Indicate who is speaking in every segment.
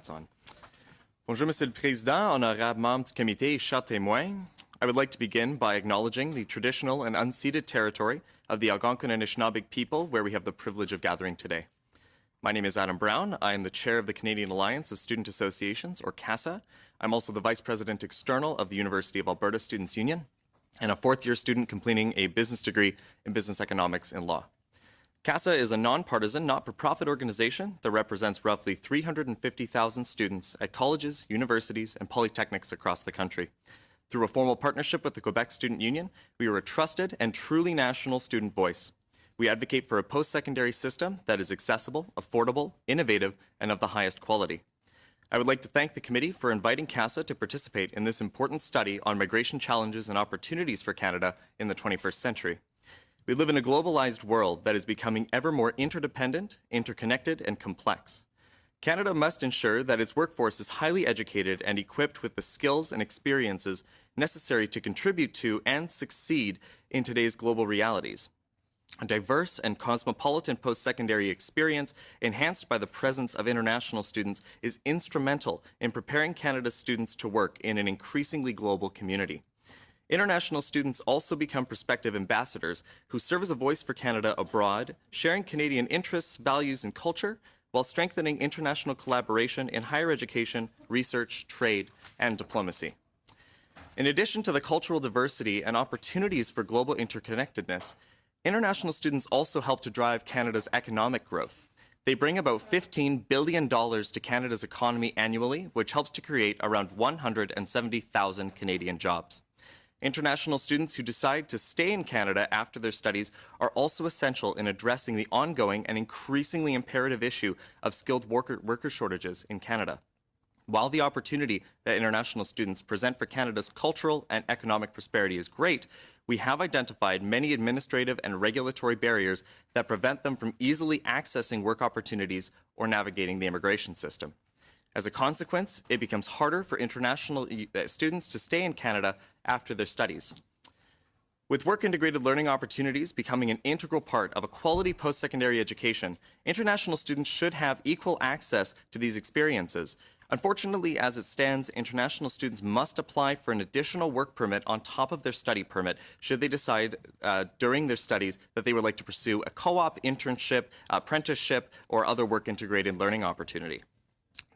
Speaker 1: it's on. Bonjour, Monsieur le Président, honorables membres du comité et chers témoins. I would like to begin by acknowledging the traditional and unceded territory of the Algonquin and Anishinaabe people where we have the privilege of gathering today. My name is Adam Brown. I am the chair of the Canadian Alliance of Student Associations, or CASA. I'm also the vice president external of the University of Alberta Students' Union and a fourth-year student completing a business degree in business economics and law. CASA is a nonpartisan, not-for-profit organization that represents roughly 350,000 students at colleges, universities, and polytechnics across the country. Through a formal partnership with the Quebec Student Union, we are a trusted and truly national student voice. We advocate for a post-secondary system that is accessible, affordable, innovative, and of the highest quality. I would like to thank the committee for inviting CASA to participate in this important study on migration challenges and opportunities for Canada in the 21st century. We live in a globalized world that is becoming ever more interdependent, interconnected, and complex. Canada must ensure that its workforce is highly educated and equipped with the skills and experiences necessary to contribute to and succeed in today's global realities. A diverse and cosmopolitan post-secondary experience enhanced by the presence of international students is instrumental in preparing Canada's students to work in an increasingly global community. International students also become prospective ambassadors who serve as a voice for Canada abroad, sharing Canadian interests, values, and culture, while strengthening international collaboration in higher education, research, trade, and diplomacy. In addition to the cultural diversity and opportunities for global interconnectedness, international students also help to drive Canada's economic growth. They bring about $15 billion to Canada's economy annually, which helps to create around 170,000 Canadian jobs. International students who decide to stay in Canada after their studies are also essential in addressing the ongoing and increasingly imperative issue of skilled worker shortages in Canada. While the opportunity that international students present for Canada's cultural and economic prosperity is great, we have identified many administrative and regulatory barriers that prevent them from easily accessing work opportunities or navigating the immigration system. As a consequence, it becomes harder for international students to stay in Canada after their studies. With work-integrated learning opportunities becoming an integral part of a quality post-secondary education, international students should have equal access to these experiences. Unfortunately, as it stands, international students must apply for an additional work permit on top of their study permit should they decide during their studies that they would like to pursue a co-op, internship, apprenticeship, or other work-integrated learning opportunity.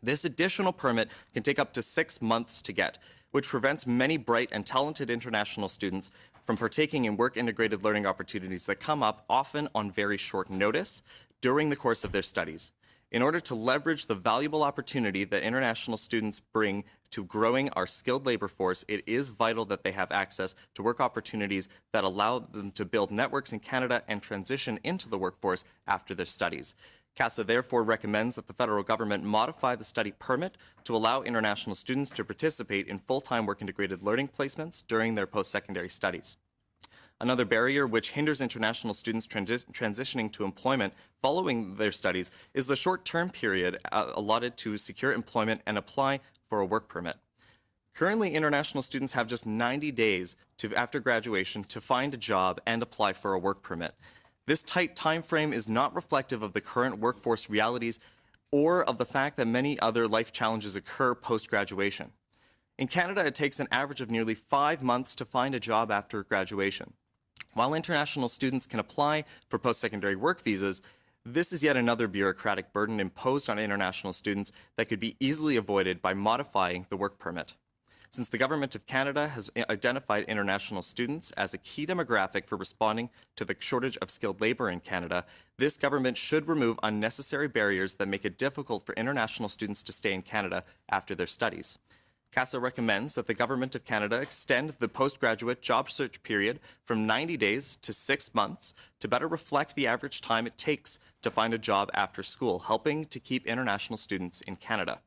Speaker 1: This additional permit can take up to 6 months to get, which prevents many bright and talented international students from partaking in work-integrated learning opportunities that come up often on very short notice during the course of their studies. In order to leverage the valuable opportunity that international students bring to growing our skilled labor force, it is vital that they have access to work opportunities that allow them to build networks in Canada and transition into the workforce after their studies. CASA therefore recommends that the federal government modify the study permit to allow international students to participate in full-time work-integrated learning placements during their post-secondary studies. Another barrier which hinders international students transitioning to employment following their studies is the short-term period allotted to secure employment and apply for a work permit. Currently, international students have just 90 days after graduation to find a job and apply for a work permit. This tight time frame is not reflective of the current workforce realities or of the fact that many other life challenges occur post-graduation. In Canada, it takes an average of nearly 5 months to find a job after graduation. While international students can apply for post-secondary work visas, this is yet another bureaucratic burden imposed on international students that could be easily avoided by modifying the work permit. Since the Government of Canada has identified international students as a key demographic for responding to the shortage of skilled labor in Canada, this government should remove unnecessary barriers that make it difficult for international students to stay in Canada after their studies. CASA recommends that the Government of Canada extend the postgraduate job search period from 90 days to 6 months to better reflect the average time it takes to find a job after school, helping to keep international students in Canada.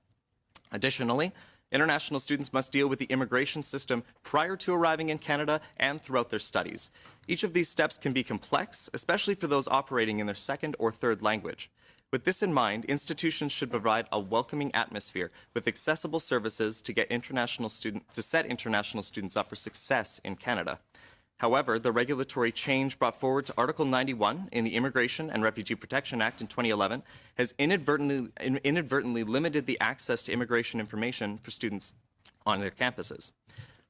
Speaker 1: Additionally, international students must deal with the immigration system prior to arriving in Canada and throughout their studies. Each of these steps can be complex, especially for those operating in their second or third language. With this in mind, institutions should provide a welcoming atmosphere with accessible services to set international students up for success in Canada. However, the regulatory change brought forward to Article 91 in the Immigration and Refugee Protection Act in 2011 has inadvertently limited the access to immigration information for students on their campuses.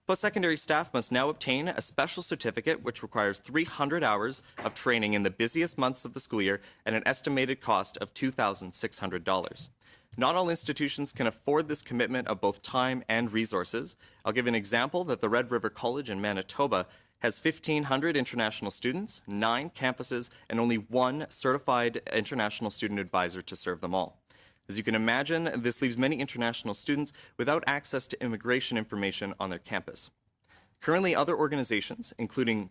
Speaker 1: Post-secondary staff must now obtain a special certificate which requires 300 hours of training in the busiest months of the school year at an estimated cost of $2,600. Not all institutions can afford this commitment of both time and resources. I'll give an example that the Red River College in Manitoba has 1,500 international students, 9 campuses, and only 1 certified international student advisor to serve them all. As you can imagine, this leaves many international students without access to immigration information on their campus. Currently, other organizations, including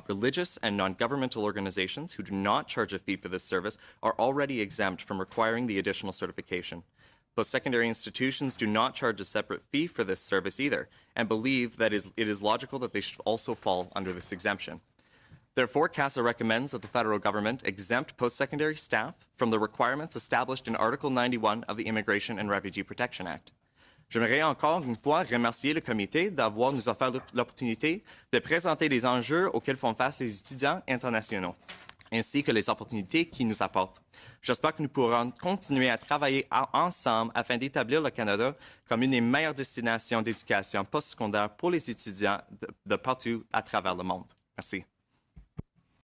Speaker 1: religious and non-governmental organizations who do not charge a fee for this service, are already exempt from requiring the additional certification. Post-secondary institutions do not charge a separate fee for this service either, and believe that it is logical that they should also fall under this exemption. Therefore, CASA recommends that the federal government exempt post-secondary staff from the requirements established in Article 91 of the Immigration and Refugee Protection Act. J'aimerais encore une fois remercier le comité d'avoir nous offert l'opportunité de présenter les enjeux auxquels font face les étudiants internationaux, ainsi que les opportunités qu'ils nous apportent. J'espère que nous pourrons continuer à travailler ensemble afin d'établir le Canada comme une des meilleures destinations d'éducation postsecondaire pour les étudiants de partout à travers le monde. Merci.